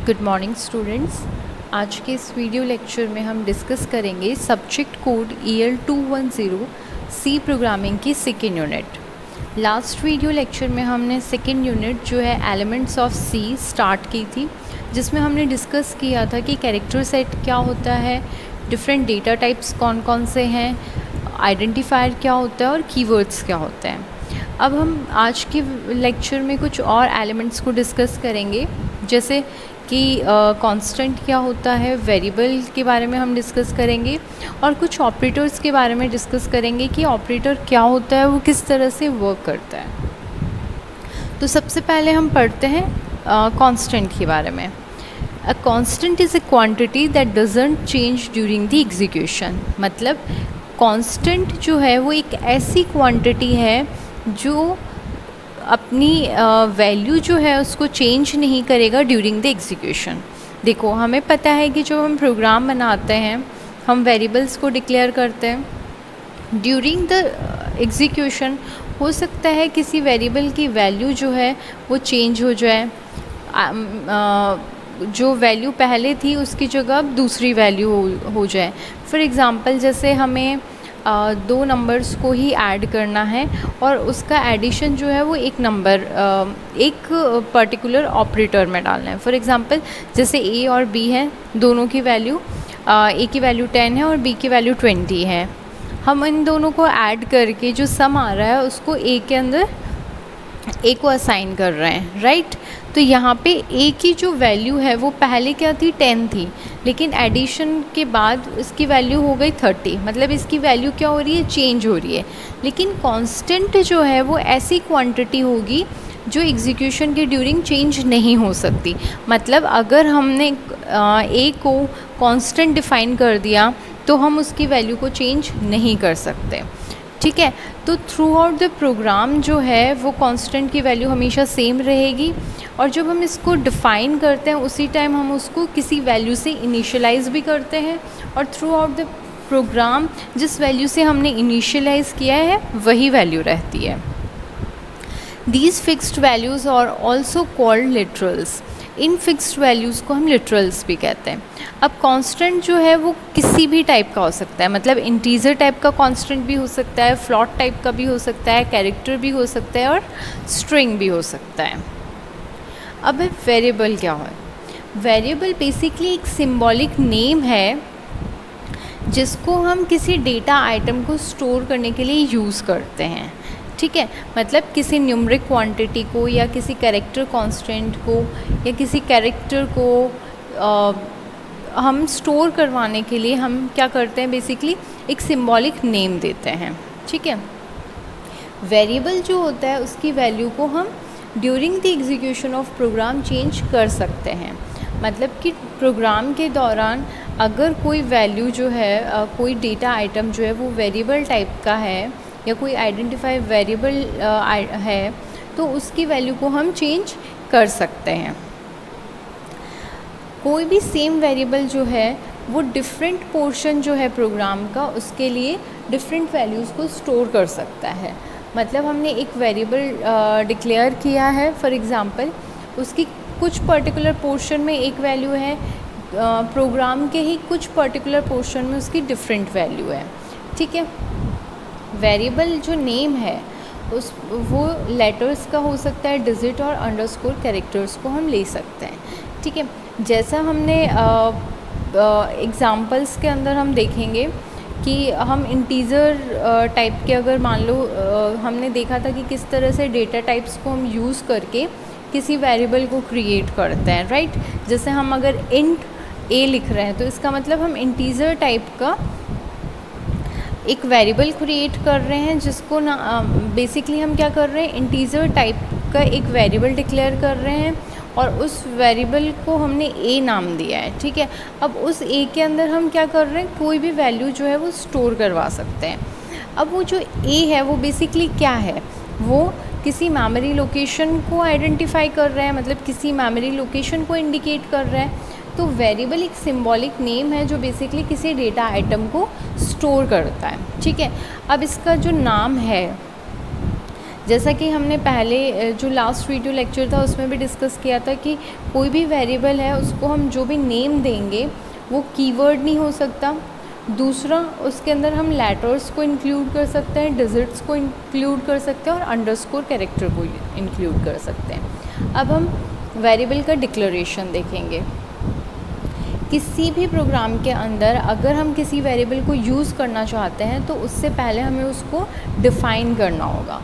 Good morning students. आज के इस वीडियो लेक्चर में हम डिस्कस करेंगे subject code EL210 C programming की second unit. Last video lecture में हमने सेकेंड यूनिट जो है एलिमेंट्स ऑफ सी स्टार्ट की थी, जिसमें हमने डिस्कस किया था कि कैरेक्टर सेट क्या होता है, डिफरेंट डेटा टाइप्स कौन कौन से हैं, आइडेंटिफायर क्या होता है और कीवर्ड्स क्या होते हैं। अब हम आज के लेक्चर में कुछ और एलिमेंट्स को डिस्कस करेंगे, जैसे कि कांस्टेंट क्या होता है, वेरिएबल के बारे में हम डिस्कस करेंगे और कुछ ऑपरेटर्स के बारे में डिस्कस करेंगे कि ऑपरेटर क्या होता है, वो किस तरह से वर्क करता है। तो सबसे पहले हम पढ़ते हैं कांस्टेंट के बारे में। A constant is a quantity that doesn't change during the execution. मतलब कांस्टेंट जो है वो एक ऐसी क्वांटिटी है जो अपनी वैल्यू जो है उसको चेंज नहीं करेगा ड्यूरिंग द एग्जीक्यूशन। देखो, हमें पता है कि जब हम प्रोग्राम बनाते हैं हम वेरिएबल्स को डिक्लेयर करते हैं। ड्यूरिंग द एग्जीक्यूशन हो सकता है किसी वेरिएबल की वैल्यू जो है वो चेंज हो जाए, जो वैल्यू पहले थी उसकी जगह अब दूसरी वैल्यू हो जाए। फॉर एग्ज़ाम्पल, जैसे हमें दो नंबर्स को ही ऐड करना है और उसका एडिशन जो है वो एक नंबर एक पर्टिकुलर ऑपरेटर में डालना है। फॉर एग्ज़ाम्पल, जैसे ए और बी हैं, दोनों की वैल्यू ए की वैल्यू 10 है और बी की वैल्यू 20 है। हम इन दोनों को ऐड करके जो सम आ रहा है उसको ए के अंदर ए को असाइन कर रहे हैं, राइट। तो यहाँ पे ए की जो वैल्यू है वो पहले क्या थी, 10 थी, लेकिन एडिशन के बाद इसकी वैल्यू हो गई 30। मतलब इसकी वैल्यू क्या हो रही है, चेंज हो रही है। लेकिन कांस्टेंट जो है वो ऐसी क्वांटिटी होगी जो एग्जीक्यूशन के ड्यूरिंग चेंज नहीं हो सकती। मतलब अगर हमने ए को कांस्टेंट डिफाइन कर दिया तो हम उसकी वैल्यू को चेंज नहीं कर सकते, ठीक है। तो थ्रू आउट द प्रोग्राम जो है वो कांस्टेंट की वैल्यू हमेशा सेम रहेगी, और जब हम इसको डिफ़ाइन करते हैं उसी टाइम हम उसको किसी वैल्यू से इनिशियलाइज़ भी करते हैं, और थ्रू आउट द प्रोग्राम जिस वैल्यू से हमने इनिशियलाइज़ किया है वही वैल्यू रहती है। These fixed values are also called literals. इन फिक्स्ड वैल्यूज़ को हम लिटरल्स भी कहते हैं। अब कांस्टेंट जो है वो किसी भी टाइप का हो सकता है, मतलब इंटीजर टाइप का कांस्टेंट भी हो सकता है, फ्लॉट टाइप का भी हो सकता है, कैरेक्टर भी हो सकता है और स्ट्रिंग भी हो सकता है। अब वेरिएबल क्या है? वेरिएबल बेसिकली एक सिंबॉलिक नेम है जिसको हम किसी डेटा आइटम को स्टोर करने के लिए यूज़ करते हैं, ठीक है। मतलब किसी न्यूमरिक क्वांटिटी को या किसी कैरेक्टर कांस्टेंट को या किसी कैरेक्टर को हम स्टोर करवाने के लिए हम क्या करते हैं, बेसिकली एक सिंबॉलिक नेम देते हैं, ठीक है। वेरिएबल जो होता है उसकी वैल्यू को हम during the execution of program change कर सकते हैं। मतलब कि प्रोग्राम के दौरान अगर कोई वैल्यू जो है कोई डेटा आइटम जो है वो वेरिएबल टाइप का है या कोई आइडेंटिफाई वेरिएबल है तो उसकी वैल्यू को हम चेंज कर सकते हैं। कोई भी सेम वेरिएबल जो है वो डिफरेंट पोर्शन जो है प्रोग्राम का उसके लिए डिफरेंट वैल्यूज़ को स्टोर कर सकता है। मतलब हमने एक वेरिएबल डिक्लेयर किया है, फॉर एग्ज़ाम्पल उसकी कुछ पर्टिकुलर पोर्शन में एक वैल्यू है, प्रोग्राम के ही कुछ पर्टिकुलर पोर्शन में उसकी डिफरेंट वैल्यू है, ठीक है। वेरिएबल जो नेम है वो लेटर्स का हो सकता है, डिजिट और अंडरस्कोर कैरेक्टर्स को हम ले सकते हैं, ठीक है। जैसा हमने एग्ज़ाम्पल्स के अंदर हम देखेंगे कि हम इंटीज़र टाइप के, अगर मान लो हमने देखा था कि किस तरह से डेटा टाइप्स को हम यूज़ करके किसी वेरिएबल को क्रिएट करते हैं, राइट। जैसे हम अगर इंट ए लिख रहे हैं तो इसका मतलब हम इंटीज़र टाइप का एक वेरिएबल क्रिएट कर रहे हैं, जिसको ना बेसिकली हम क्या कर रहे हैं, इंटीज़र टाइप का एक वेरिएबल डिक्लेयर कर रहे हैं और उस वेरिएबल को हमने ए नाम दिया है, ठीक है। अब उस ए के अंदर हम क्या कर रहे हैं, कोई भी वैल्यू जो है वो स्टोर करवा सकते हैं। अब वो जो ए है वो बेसिकली क्या है, वो किसी मेमोरी लोकेशन को आइडेंटिफाई कर रहा है, मतलब किसी मेमोरी लोकेशन को इंडिकेट कर रहा है। तो वेरिएबल एक सिंबॉलिक नेम है जो बेसिकली किसी डेटा आइटम को स्टोर करता है, ठीक है। अब इसका जो नाम है, जैसा कि हमने पहले जो लास्ट वीडियो लेक्चर था उसमें भी डिस्कस किया था कि कोई भी वेरिएबल है उसको हम जो भी नेम देंगे वो कीवर्ड नहीं हो सकता। दूसरा, उसके अंदर हम लेटर्स को इंक्लूड कर सकते हैं, डिजिट्स को इंक्लूड कर सकते हैं और अंडरस्कोर कैरेक्टर को इंक्लूड कर सकते हैं। अब हम वेरिएबल का डिक्लेरेशन देखेंगे। किसी भी प्रोग्राम के अंदर अगर हम किसी वेरिएबल को यूज़ करना चाहते हैं तो उससे पहले हमें उसको डिफ़ाइन करना होगा,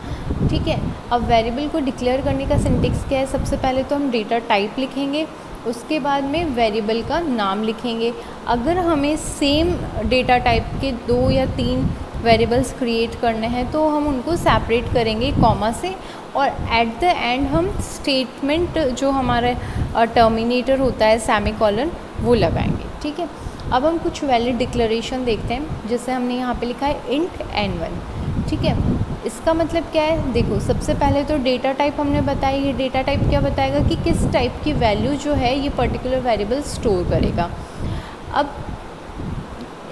ठीक है। अब वेरिएबल को डिक्लेयर करने का सिंटेक्स क्या है? सबसे पहले तो हम डेटा टाइप लिखेंगे, उसके बाद में वेरिएबल का नाम लिखेंगे। अगर हमें सेम डेटा टाइप के 2 या 3 वेरिएबल्स क्रिएट करने हैं तो हम उनको सेपरेट करेंगे कॉमा से, और एट द एंड हम स्टेटमेंट जो हमारा टर्मिनेटर होता है सेमीकोलन वो लगाएंगे, ठीक है। अब हम कुछ वैलिड डिक्लेरेशन देखते हैं, जैसे हमने यहाँ पे लिखा है इंट n1, ठीक है। इसका मतलब क्या है? देखो, सबसे पहले तो डेटा टाइप हमने बताई। ये डेटा टाइप क्या बताएगा कि किस टाइप की वैल्यू जो है ये पर्टिकुलर वेरिएबल स्टोर करेगा। अब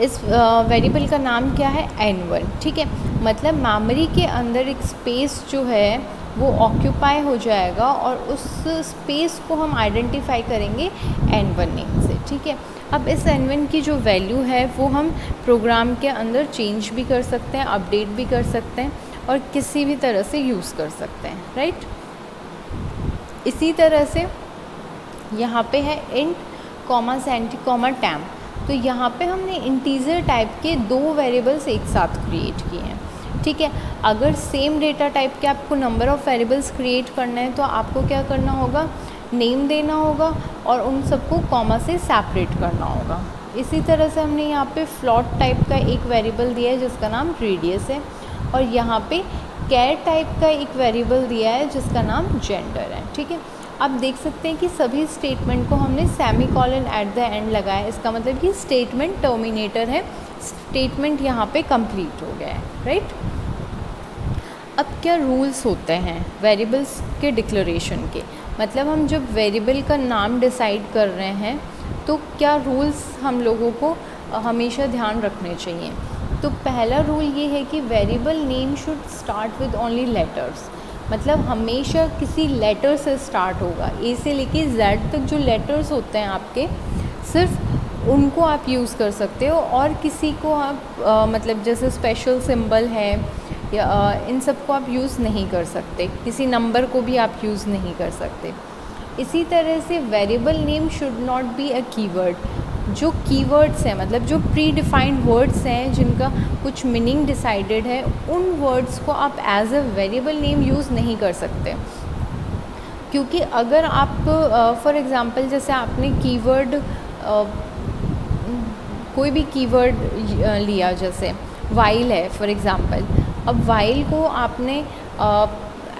इस वेरिएबल का नाम क्या है? n1, ठीक है। मतलब मेमोरी के अंदर एक स्पेस जो है वो ऑक्यूपाई हो जाएगा और उस स्पेस को हम आइडेंटिफाई करेंगे n1 नेम से, ठीक है। अब इस n1 की जो वैल्यू है वो हम प्रोग्राम के अंदर चेंज भी कर सकते हैं, अपडेट भी कर सकते हैं और किसी भी तरह से यूज़ कर सकते हैं, राइट। इसी तरह से यहाँ पे है इंट कॉमा सेंटी कॉमा टैम, तो यहाँ पे हमने इंटीजर टाइप के 2 वेरिएबल्स एक साथ क्रिएट किए हैं, ठीक है। अगर सेम डेटा टाइप के आपको नंबर ऑफ़ वेरिएबल्स क्रिएट करना है तो आपको क्या करना होगा? नेम देना होगा और उन सबको कॉमा से सेपरेट करना होगा। इसी तरह से हमने यहाँ पे फ्लोट टाइप का एक वेरिएबल दिया है जिसका नाम रेडियस है, और यहाँ पे कैर टाइप का एक वेरिएबल दिया है जिसका नाम जेंडर है, ठीक है। आप देख सकते हैं कि सभी स्टेटमेंट को हमने सेमीकोलन एट द एंड लगाया है। इसका मतलब कि स्टेटमेंट टर्मिनेटर है, स्टेटमेंट यहाँ पे कंप्लीट हो गया है, राइट। अब क्या रूल्स होते हैं वेरिएबल्स के डिक्लेरेशन के? मतलब हम जब वेरिएबल का नाम डिसाइड कर रहे हैं तो क्या रूल्स हम लोगों को हमेशा ध्यान रखने चाहिए? तो पहला रूल ये है कि variable name should start with only letters. मतलब हमेशा किसी लेटर से स्टार्ट होगा। ए से लेके जेड तक जो लेटर्स होते हैं आपके, सिर्फ उनको आप यूज़ कर सकते हो और किसी को आप मतलब जैसे स्पेशल सिंबल है या इन सब को आप यूज़ नहीं कर सकते। किसी नंबर को भी आप यूज़ नहीं कर सकते। इसी तरह से variable name should not be a keyword. जो कीवर्ड्स हैं, मतलब जो प्री डिफाइंड वर्ड्स हैं जिनका कुछ मीनिंग डिसाइडेड है, उन वर्ड्स को आप as a variable name use नहीं कर सकते। क्योंकि अगर आप फॉर एग्ज़ाम्पल जैसे आपने कीवर्ड कोई भी कीवर्ड लिया, जैसे वाइल है फॉर एग्ज़ाम्पल, अब वाइल को आपने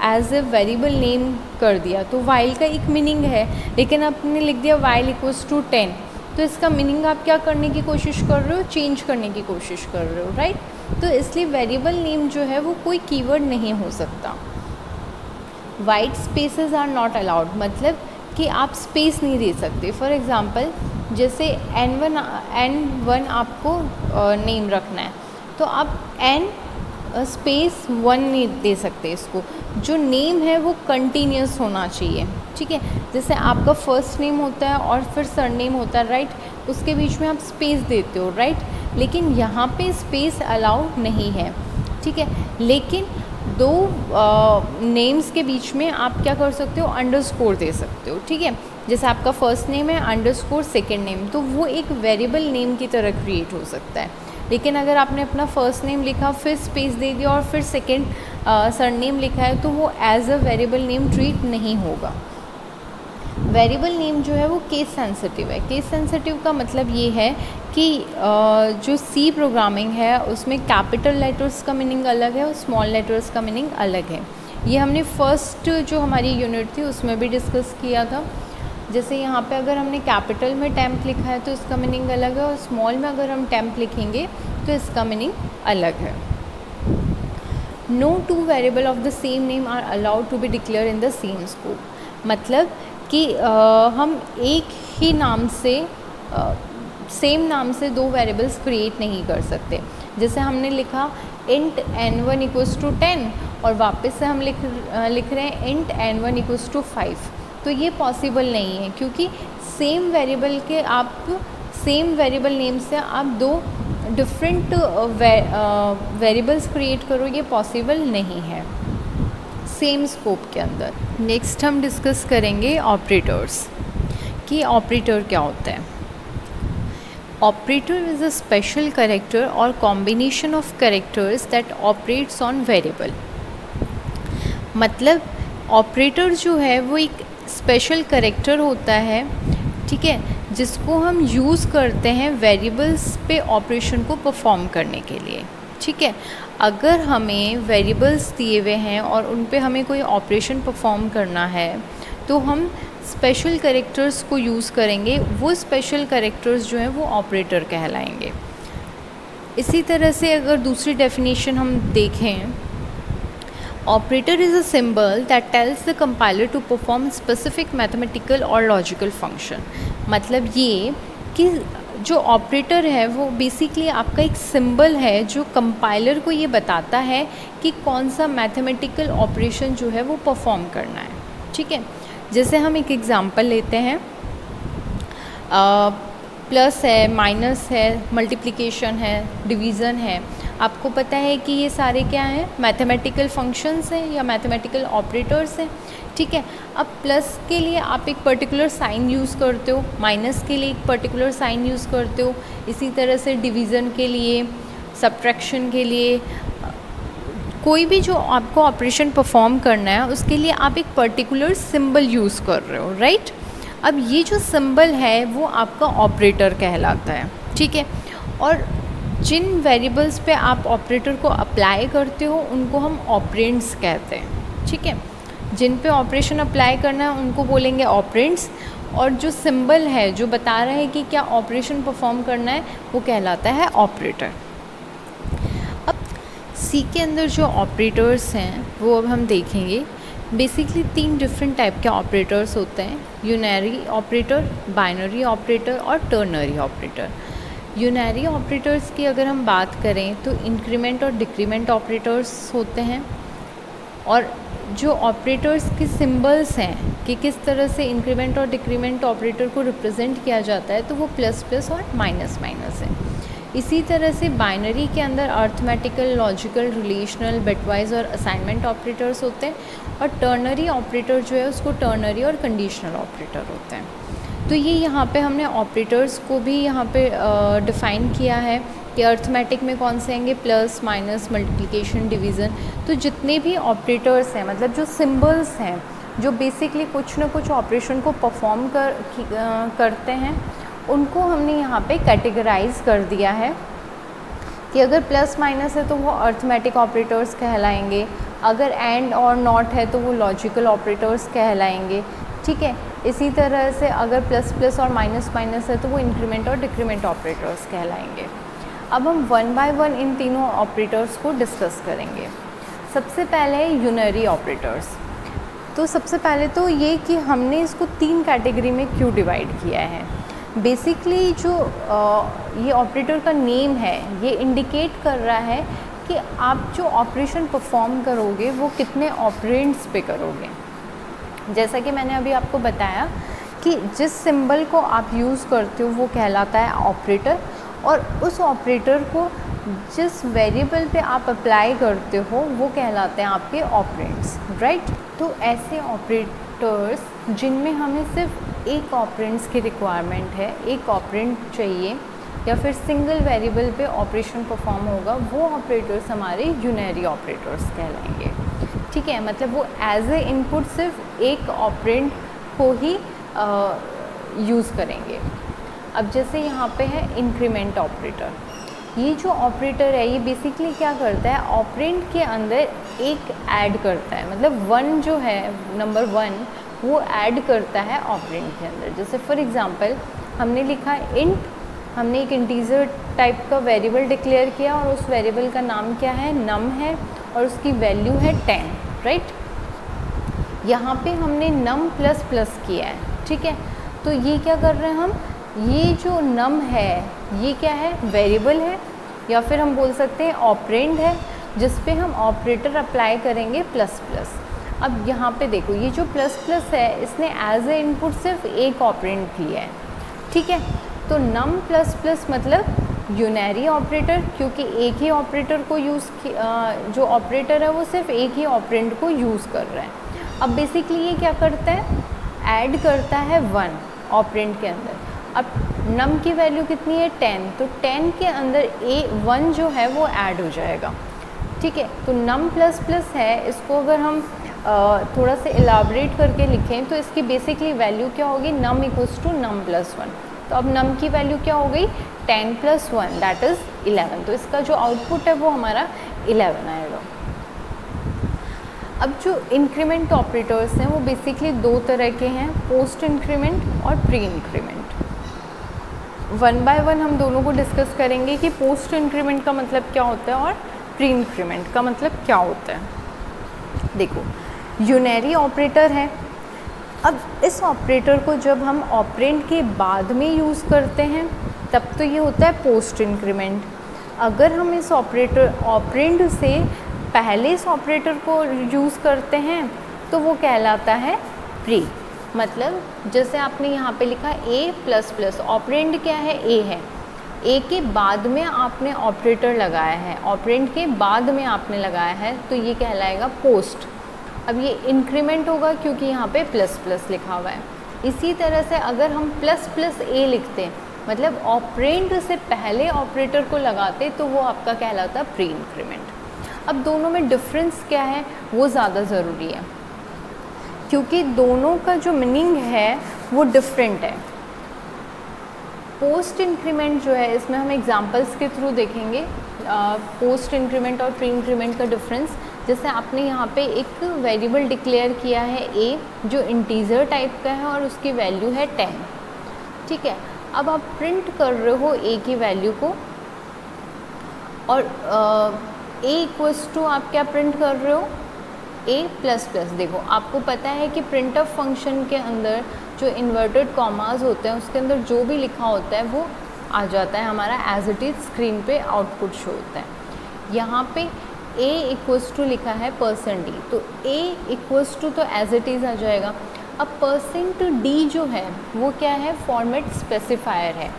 एज ए वेरिएबल नेम कर दिया तो वाइल का एक मीनिंग है, लेकिन आपने लिख दिया वाइल इक्वल्स टू 10, तो इसका मीनिंग आप क्या करने की कोशिश कर रहे हो? चेंज करने की कोशिश कर रहे हो, राइट। तो इसलिए वेरिएबल नेम जो है वो कोई कीवर्ड नहीं हो सकता। White spaces are not allowed, मतलब कि आप स्पेस नहीं दे सकते। फॉर एग्ज़ाम्पल जैसे n1 आपको नेम रखना है तो आप n स्पेस 1 नहीं दे सकते। इसको जो नेम है वो कंटिन्यूस होना चाहिए, ठीक है। जैसे आपका फर्स्ट नेम होता है और फिर सरनेम होता है, राइट, उसके बीच में आप स्पेस देते हो, राइट, लेकिन यहाँ पे स्पेस अलाउड नहीं है, ठीक है। लेकिन 2 नेम्स के बीच में आप क्या कर सकते हो? अंडरस्कोर दे सकते हो, ठीक है। जैसे आपका फर्स्ट नेम है अंडरस्कोर सेकेंड नेम, तो वो एक वेरिएबल नेम की तरह क्रिएट हो सकता है। लेकिन अगर आपने अपना फर्स्ट नेम लिखा, फिर स्पेस दे दिया और फिर सेकेंड सरनेम लिखा है, तो वो as a variable name treat नहीं होगा। वेरिएबल नेम जो है वो केस सेंसिटिव है। केस सेंसिटिव का मतलब ये है कि जो सी प्रोग्रामिंग है उसमें कैपिटल लेटर्स का मीनिंग अलग है और स्मॉल लेटर्स का मीनिंग अलग है। ये हमने फर्स्ट जो हमारी यूनिट थी उसमें भी डिस्कस किया था। जैसे यहाँ पे अगर हमने कैपिटल में टेम्प लिखा है तो इसका मीनिंग अलग है, और स्मॉल में अगर हम टेम्प लिखेंगे तो इसका मीनिंग अलग है। No 2 variable of the same name are allowed to be declare in the same scope. मतलब कि हम एक ही नाम से सेम नाम से 2 वेरिएबल्स क्रिएट नहीं कर सकते। जैसे हमने लिखा int n1 इक्वल्स टू 10 और वापस से हम लिख रहे हैं int n1 इक्वल्स टू 5, तो ये पॉसिबल नहीं है, क्योंकि सेम वेरिएबल के आप सेम वेरिएबल नेम से आप दो डिफरेंट वेरिएबल्स क्रिएट करो, ये पॉसिबल नहीं है सेम स्कोप के अंदर। नेक्स्ट हम डिस्कस करेंगे ऑपरेटर्स कि ऑपरेटर क्या होता है। Operator is a special character or combination of characters that operates on variable. मतलब ऑपरेटर जो है वो एक स्पेशल कैरेक्टर होता है, ठीक है, जिसको हम यूज़ करते हैं वेरिएबल्स पे ऑपरेशन को परफॉर्म करने के लिए, ठीक है। अगर हमें वेरिएबल्स दिए हुए हैं और उन पे हमें कोई ऑपरेशन परफॉर्म करना है तो हम स्पेशल कैरेक्टर्स को यूज़ करेंगे, वो स्पेशल कैरेक्टर्स जो हैं वो ऑपरेटर कहलाएंगे। इसी तरह से अगर दूसरी डेफिनेशन हम देखें, operator is a symbol that tells the compiler to perform specific mathematical और लॉजिकल फंक्शन। मतलब ये कि जो ऑपरेटर है वो बेसिकली आपका एक सिंबल है जो कंपाइलर को ये बताता है कि कौन सा मैथमेटिकल ऑपरेशन जो है वो परफॉर्म करना है, ठीक है। जैसे हम एक एग्ज़ाम्पल लेते हैं, प्लस है, माइनस है, मल्टीप्लिकेशन है, डिवीज़न है। आपको पता है कि ये सारे क्या हैं, मैथमेटिकल फंक्शंस हैं या मैथमेटिकल ऑपरेटर्स हैं, ठीक है। अब प्लस के लिए आप एक पर्टिकुलर साइन यूज़ करते हो, माइनस के लिए एक पर्टिकुलर साइन यूज़ करते हो, इसी तरह से डिवीज़न के लिए, सब्ट्रैक्शन के लिए, कोई भी जो आपको ऑपरेशन परफॉर्म करना है उसके लिए आप एक पर्टिकुलर सिंबल यूज़ कर रहे हो, राइट। अब ये जो सिंबल है वो आपका ऑपरेटर कहलाता है, ठीक है। और जिन वेरिएबल्स पे आप ऑपरेटर को अप्लाई करते हो उनको हम ऑपरेंड्स कहते हैं, ठीक है। जिन पे ऑपरेशन अप्लाई करना है उनको बोलेंगे ऑपरेंड्स, और जो सिंबल है जो बता रहा है कि क्या ऑपरेशन परफॉर्म करना है वो कहलाता है ऑपरेटर। अब सी के अंदर जो ऑपरेटर्स हैं वो अब हम देखेंगे। बेसिकली 3 डिफरेंट टाइप के ऑपरेटर्स होते हैं, यूनरी ऑपरेटर, बाइनरी ऑपरेटर और टर्नरी ऑपरेटर। यूनरी ऑपरेटर्स की अगर हम बात करें तो इंक्रीमेंट और डिक्रीमेंट ऑपरेटर्स होते हैं, और जो ऑपरेटर्स के सिंबल्स हैं कि किस तरह से इंक्रीमेंट और डिक्रीमेंट ऑपरेटर को रिप्रेजेंट किया जाता है तो वो प्लस प्लस और माइनस माइनस है। इसी तरह से बाइनरी के अंदर अर्थमेटिकल, लॉजिकल, रिलेशनल, बिटवाइज और असाइनमेंट ऑपरेटर्स होते हैं, और टर्नरी ऑपरेटर जो है उसको टर्नरी और कंडीशनल ऑपरेटर होते हैं। तो ये यहाँ पे हमने ऑपरेटर्स को भी यहाँ पे डिफ़ाइन किया है कि अर्थमेटिक में कौन से आएंगे, प्लस, माइनस, मल्टीप्लिकेशन, डिवीज़न। तो जितने भी ऑपरेटर्स हैं, मतलब जो सिंबल्स हैं जो बेसिकली कुछ ना कुछ ऑपरेशन को परफॉर्म करते हैं, उनको हमने यहाँ पे कैटेगराइज कर दिया है कि अगर प्लस माइनस है तो वो अर्थमेटिक ऑपरेटर्स कहलाएंगे, अगर एंड और नॉट है तो वो लॉजिकल ऑपरेटर्स कहलाएंगे, ठीक है। इसी तरह से अगर प्लस प्लस और माइनस माइनस है तो वो इंक्रीमेंट और डिक्रीमेंट ऑपरेटर्स कहलाएंगे। अब हम 1 बाय 1 इन तीनों ऑपरेटर्स को डिस्कस करेंगे। सबसे पहले यूनरी ऑपरेटर्स। तो सबसे पहले तो ये कि हमने इसको 3 कैटेगरी में क्यों डिवाइड किया है। बेसिकली जो ये ऑपरेटर का नेम है ये इंडिकेट कर रहा है कि आप जो ऑपरेशन परफॉर्म करोगे वो कितने ऑपरेंड्स पे करोगे। जैसा कि मैंने अभी आपको बताया कि जिस सिंबल को आप यूज़ करते हो वो कहलाता है ऑपरेटर, और उस ऑपरेटर को जिस वेरिएबल पे आप अप्लाई करते हो वो कहलाते हैं आपके ऑपरेंड्स, राइट। तो ऐसे ऑपरेटर्स जिनमें हमें सिर्फ एक ऑपरेंड्स की रिक्वायरमेंट है, एक ऑपरेंड चाहिए या फिर सिंगल वेरिएबल पे ऑपरेशन परफॉर्म होगा, वो ऑपरेटर्स हमारे यूनरी ऑपरेटर्स कहलाएंगे, ठीक है। मतलब वो एज ए इनपुट सिर्फ एक ऑपरेंड को ही यूज़ करेंगे। अब जैसे यहाँ पे है इंक्रीमेंट ऑपरेटर। ये जो ऑपरेटर है ये बेसिकली क्या करता है, ऑपरेंड के अंदर एक ऐड करता है, मतलब 1 जो है, नंबर 1 वो ऐड करता है ऑपरेंड के अंदर। जैसे फॉर एग्जांपल हमने लिखा इंट, हमने एक इंटीजर टाइप का वेरिएबल डिक्लेयर किया और उस वेरिएबल का नाम क्या है, नम है, और उसकी वैल्यू है 10, राइट। यहाँ पे हमने नम प्लस प्लस किया है, ठीक है। तो ये क्या कर रहे हैं हम, ये जो नम है ये क्या है, वेरिएबल है, या फिर हम बोल सकते हैं ऑपरेंड है जिस पे हम ऑपरेटर अप्लाई करेंगे प्लस प्लस। अब यहाँ पे देखो ये जो प्लस प्लस है इसने एज ए इनपुट सिर्फ एक ऑपरेंड लिया है, ठीक है। तो नम प्लस प्लस मतलब यूनरी ऑपरेटर, क्योंकि एक ही ऑपरेटर को जो ऑपरेटर है वो सिर्फ एक ही ऑपरेंड को यूज़ कर रहा है। अब बेसिकली ये क्या करता है, ऐड करता है 1 ऑपरेंड के अंदर। अब नम की वैल्यू कितनी है 10, तो 10 के अंदर 1 जो है वो ऐड हो जाएगा, ठीक है। तो नम प्लस प्लस है, इसको अगर हम थोड़ा सा इलाबरेट करके लिखें तो इसकी बेसिकली वैल्यू क्या होगी, नम इक्वल्स टू नम प्लस 1। तो अब नम की वैल्यू क्या हो गई 10 + 1 दैट इज़ 11। तो इसका जो आउटपुट है वो हमारा 11 आएगा। अब जो इंक्रीमेंट ऑपरेटर्स हैं वो बेसिकली 2 तरह के हैं, पोस्ट इंक्रीमेंट और प्री इंक्रीमेंट। 1 बाय 1 हम दोनों को डिस्कस करेंगे कि पोस्ट इंक्रीमेंट का मतलब क्या होता है और प्री इंक्रीमेंट का मतलब क्या होता है। देखो यूनरी ऑपरेटर है, अब इस ऑपरेटर को जब हम ऑपरेंड के बाद में यूज़ करते हैं तब तो ये होता है पोस्ट इंक्रीमेंट। अगर हम इस ऑपरेंड से पहले इस ऑपरेटर को यूज़ करते हैं तो वो कहलाता है प्री। मतलब जैसे आपने यहाँ पे लिखा a++, ऑपरेंड क्या है a है, a के बाद में आपने ऑपरेटर लगाया है, ऑपरेंड के बाद में आपने लगाया है तो ये कहलाएगा पोस्ट। अब ये इंक्रीमेंट होगा क्योंकि यहाँ पे प्लस प्लस लिखा हुआ है। इसी तरह से अगर हम ++a लिखते हैं मतलब ऑपरेंड से पहले ऑपरेटर को लगाते तो वो आपका कहलाता प्री इंक्रीमेंट। अब दोनों में डिफरेंस क्या है वो ज़्यादा ज़रूरी है क्योंकि दोनों का जो मीनिंग है वो डिफरेंट है। पोस्ट इंक्रीमेंट जो है इसमें हम एग्जांपल्स के थ्रू देखेंगे पोस्ट इंक्रीमेंट और प्री इंक्रीमेंट का डिफरेंस। जैसे आपने यहाँ पे एक वेरिएबल डिक्लेयर किया है a जो इंटीजर टाइप का है और उसकी वैल्यू है 10, ठीक है। अब आप प्रिंट कर रहे हो a की वैल्यू को और a इक्वल्स टू आप क्या प्रिंट कर रहे हो a++। देखो आपको पता है कि प्रिंटफ फंक्शन के अंदर जो इन्वर्टेड कॉमास होते हैं उसके अंदर जो भी लिखा होता है वो आ जाता है हमारा एज इट इज़ स्क्रीन पे आउटपुट शो होता है। यहाँ पे a इक्वल्स टू लिखा है %d, तो a इक्वल्स टू तो एज इट इज़ आ जाएगा। अब %d जो है वो क्या है, फॉर्मेट स्पेसिफायर है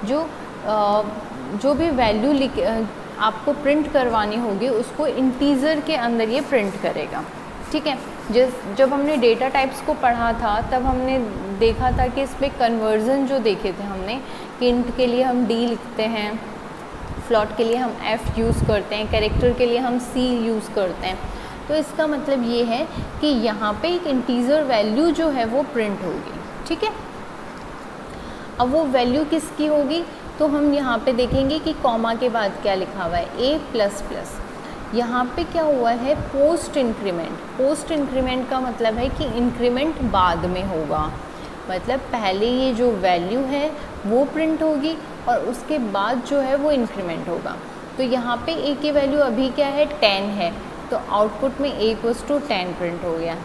जो भी वैल्यू आपको प्रिंट करवानी होगी उसको इंटीजर के अंदर ये प्रिंट करेगा, ठीक है। जब हमने डेटा टाइप्स को पढ़ा था तब हमने देखा था कि इस पर कन्वर्जन जो देखे थे हमने कि इंट के लिए हम d लिखते हैं, फ्लॉट के लिए हम f यूज़ करते हैं, कैरेक्टर के लिए हम c यूज़ करते हैं। तो इसका मतलब ये है कि यहाँ पे एक इंटीजर वैल्यू जो है वो प्रिंट होगी, ठीक है। अब वो वैल्यू किसकी होगी तो हम यहाँ पे देखेंगे कि कॉमा के बाद क्या लिखा हुआ है a++। यहाँ पे क्या हुआ है पोस्ट इंक्रीमेंट। पोस्ट इंक्रीमेंट का मतलब है कि इंक्रीमेंट बाद में होगा, मतलब पहले ये जो वैल्यू है वो प्रिंट होगी और उसके बाद जो है वो इंक्रीमेंट होगा। तो यहाँ पे a की वैल्यू अभी क्या है 10 है तो आउटपुट में a = 10 प्रिंट हो गया।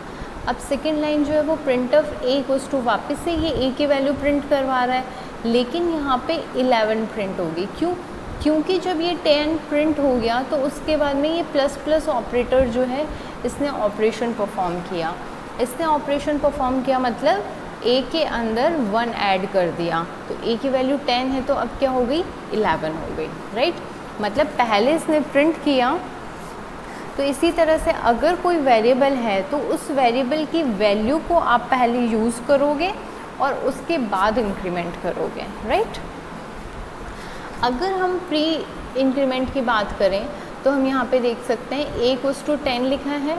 अब सेकेंड लाइन जो है वो प्रिंट ऑफ a = वापस से ये a की वैल्यू प्रिंट करवा रहा है लेकिन यहाँ पे 11 प्रिंट होगी। क्यों? क्योंकि जब ये 10 प्रिंट हो गया तो उसके बाद में ये ++ ऑपरेटर जो है इसने ऑपरेशन परफॉर्म किया। इसने ऑपरेशन परफॉर्म किया मतलब a के अंदर 1 ऐड कर दिया, तो a की वैल्यू 10 है तो अब क्या हो गई 11 हो गई, राइट। मतलब पहले इसने प्रिंट किया। तो इसी तरह से अगर कोई वेरिएबल है तो उस वेरिएबल की वैल्यू को आप पहले यूज़ करोगे और उसके बाद इंक्रीमेंट करोगे, राइट। अगर हम प्री इंक्रीमेंट की बात करें तो हम यहाँ पे देख सकते हैं a = 10 लिखा है,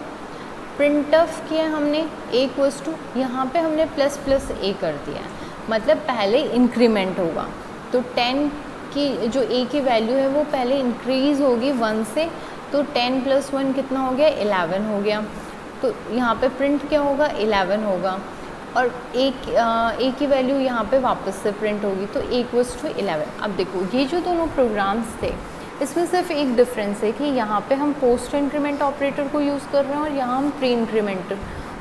प्रिंट ऑफ किया हमने a = यहाँ पे हमने ++a कर दिया है, मतलब पहले इंक्रीमेंट होगा। तो 10 की जो a की वैल्यू है वो पहले इंक्रीज़ होगी 1 से, तो 10 + 1 कितना हो गया 11 हो गया। तो यहाँ पे प्रिंट क्या होगा 11 होगा और a की वैल्यू यहाँ पे वापस से प्रिंट होगी तो a = 11। अब देखो ये जो दोनों प्रोग्राम्स थे इसमें सिर्फ एक डिफरेंस है कि यहाँ पे हम पोस्ट इंक्रीमेंट ऑपरेटर को यूज़ कर रहे हैं और यहाँ हम प्री इंक्रीमेंट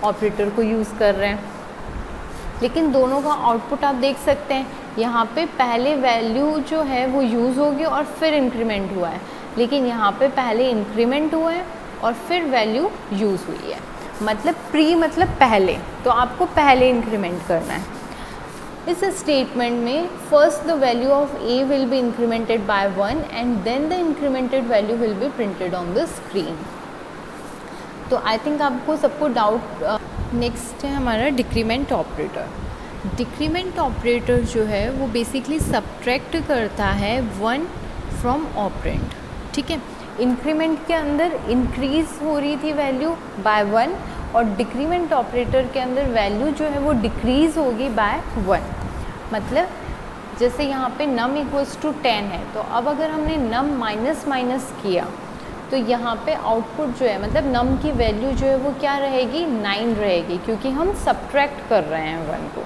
ऑपरेटर को यूज़ कर रहे हैं, लेकिन दोनों का आउटपुट आप देख सकते हैं यहाँ पे पहले वैल्यू जो है वो यूज़ होगी और फिर इंक्रीमेंट हुआ है, लेकिन यहाँ पे पहले इंक्रीमेंट हुआ है और फिर वैल्यू यूज़ हुई है। मतलब प्री मतलब पहले, तो आपको पहले इंक्रीमेंट करना है। इस स्टेटमेंट में first the value of a will be incremented by 1 and then the incremented value will be printed on the screen. तो आई थिंक आपको सबको डाउट। नेक्स्ट है हमारा डिक्रीमेंट ऑपरेटर। डिक्रीमेंट ऑपरेटर जो है वो बेसिकली सब्ट्रैक्ट करता है 1 फ्रॉम ऑपरेंड, ठीक है। इंक्रीमेंट के अंदर इंक्रीज़ हो रही थी वैल्यू बाय 1 और डिक्रीमेंट ऑपरेटर के अंदर वैल्यू जो है वो डिक्रीज़ होगी बाय 1। मतलब जैसे यहाँ पे नम इक्वल्स टू 10 है, तो अब अगर हमने नम माइनस माइनस किया तो यहाँ पे आउटपुट जो है मतलब नम की वैल्यू जो है वो क्या रहेगी, 9 रहेगी, क्योंकि हम सब्ट्रैक्ट कर रहे हैं 1 को,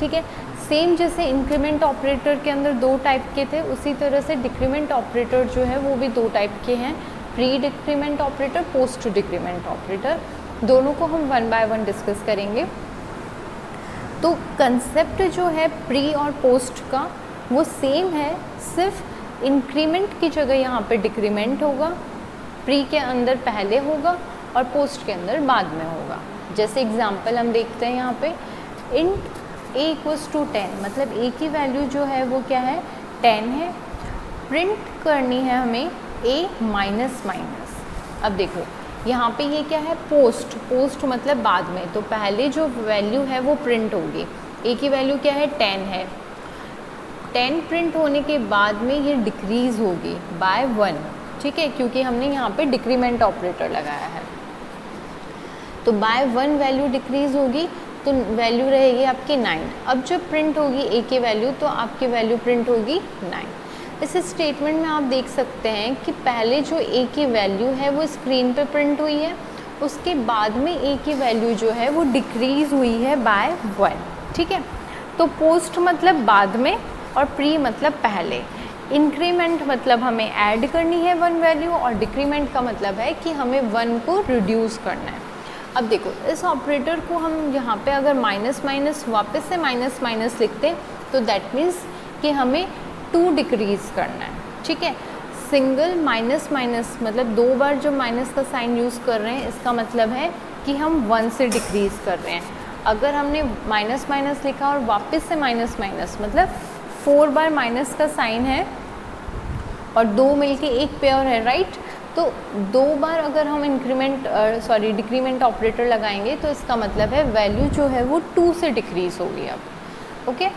ठीक है। सेम जैसे इंक्रीमेंट ऑपरेटर के अंदर 2 टाइप के थे, उसी तरह से डिक्रीमेंट ऑपरेटर जो है वो भी 2 टाइप के हैं, pre decrement operator, post decrement operator. दोनों को हम 1 बाय 1 डिस्कस करेंगे। तो कंसेप्ट जो है प्री और पोस्ट का वो सेम है, सिर्फ इंक्रीमेंट की जगह यहाँ पे डिक्रीमेंट होगा, प्री के अंदर पहले होगा और पोस्ट के अंदर बाद में होगा। जैसे एग्जांपल हम देखते हैं यहाँ पे इंट ए इक्वल्स टू 10, मतलब ए की वैल्यू जो है वो क्या है, 10 है। प्रिंट करनी है हमें ए माइनस माइनस। अब देखो यहाँ पे ये क्या है, पोस्ट, पोस्ट मतलब बाद में, तो पहले जो वैल्यू है वो प्रिंट होगी। ए की वैल्यू क्या है, 10 है। 10 प्रिंट होने के बाद में ये डिक्रीज़ होगी बाय 1, ठीक है, क्योंकि हमने यहाँ पे डिक्रीमेंट ऑपरेटर लगाया है। तो बाय 1 वैल्यू डिक्रीज़ होगी तो वैल्यू रहेगी आपकी 9। अब जब प्रिंट होगी ए की वैल्यू तो आपकी वैल्यू प्रिंट होगी 9। इस स्टेटमेंट में आप देख सकते हैं कि पहले जो ए की वैल्यू है वो स्क्रीन पे प्रिंट हुई है, उसके बाद में ए की वैल्यू जो है वो डिक्रीज़ हुई है बाय 1, ठीक है। तो पोस्ट मतलब बाद में और प्री मतलब पहले। इंक्रीमेंट मतलब हमें ऐड करनी है 1 वैल्यू और डिक्रीमेंट का मतलब है कि हमें 1 को रिड्यूस करना है। अब देखो इस ऑपरेटर को हम यहाँ पे अगर माइनस माइनस वापस से माइनस माइनस लिखते तो दैट मीन्स कि हमें 2 डिक्रीज़ करना है, ठीक है। सिंगल माइनस माइनस मतलब 2 बार जो माइनस का साइन यूज़ कर रहे हैं, इसका मतलब है कि हम 1 से डिक्रीज़ कर रहे हैं। अगर हमने माइनस माइनस लिखा और वापस से माइनस माइनस मतलब 4 बार माइनस का साइन है और 2 मिलके एक पेयर है, राइट। तो 2 बार अगर हम डिक्रीमेंट ऑपरेटर लगाएंगे तो इसका मतलब है वैल्यू जो है वो 2 से डिक्रीज़ होगी अब, ओके।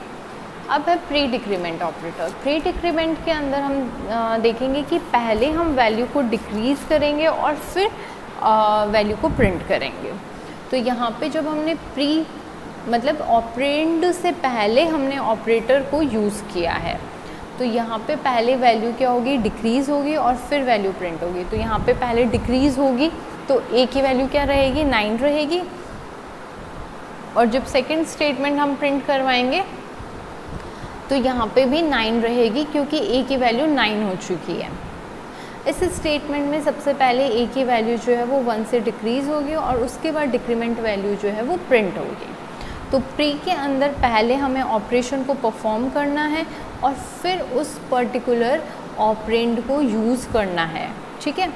अब है pre decrement operator. Pre decrement के अंदर हम देखेंगे कि पहले हम वैल्यू को डिक्रीज़ करेंगे और फिर वैल्यू को प्रिंट करेंगे। तो यहाँ पे जब हमने प्री मतलब ऑपरेंड से पहले हमने ऑपरेटर को यूज़ किया है, तो यहाँ पे पहले वैल्यू क्या होगी, डिक्रीज़ होगी और फिर वैल्यू प्रिंट होगी। तो यहाँ पे पहले डिक्रीज़ होगी तो ए की वैल्यू क्या रहेगी, 9 रहेगी। और जब सेकंड स्टेटमेंट हम प्रिंट करवाएंगे तो यहाँ पे भी 9 रहेगी, क्योंकि ए की वैल्यू 9 हो चुकी है। इस स्टेटमेंट में सबसे पहले ए की वैल्यू जो है वो 1 से डिक्रीज़ होगी और उसके बाद डिक्रीमेंट वैल्यू जो है वो प्रिंट होगी। तो प्री के अंदर पहले हमें ऑपरेशन को परफॉर्म करना है और फिर उस पर्टिकुलर ऑपरेंड को यूज़ करना है, ठीक है।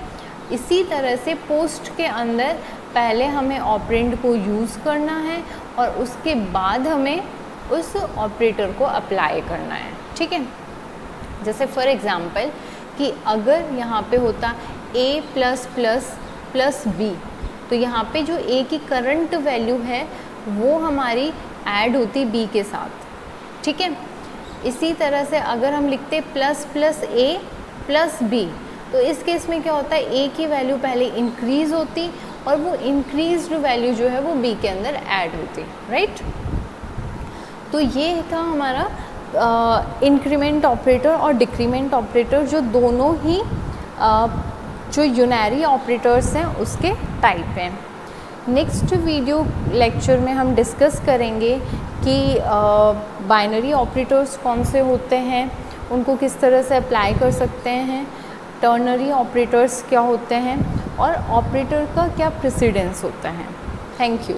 इसी तरह से पोस्ट के अंदर पहले हमें ऑपरेंड को यूज़ करना है और उसके बाद हमें उस ऑपरेटर को अप्लाई करना है, ठीक है। जैसे फॉर एग्ज़ाम्पल कि अगर यहाँ पे होता a plus plus plus b, तो यहाँ पे जो a की करंट वैल्यू है वो हमारी ऐड होती b के साथ, ठीक है। इसी तरह से अगर हम लिखते plus plus a plus b, तो इस केस में क्या होता है, a की वैल्यू पहले इंक्रीज़ होती और वो इंक्रीज्ड वैल्यू जो है वो b के अंदर ऐड होती, राइट। तो ये था हमारा इंक्रीमेंट ऑपरेटर और डिक्रीमेंट ऑपरेटर, जो दोनों ही जो यूनरी ऑपरेटर्स हैं उसके टाइप हैं। नेक्स्ट वीडियो लेक्चर में हम डिस्कस करेंगे कि बाइनरी ऑपरेटर्स कौन से होते हैं, उनको किस तरह से अप्लाई कर सकते हैं, टर्नरी ऑपरेटर्स क्या होते हैं और ऑपरेटर का क्या प्रेसिडेंस होता है। Thank you.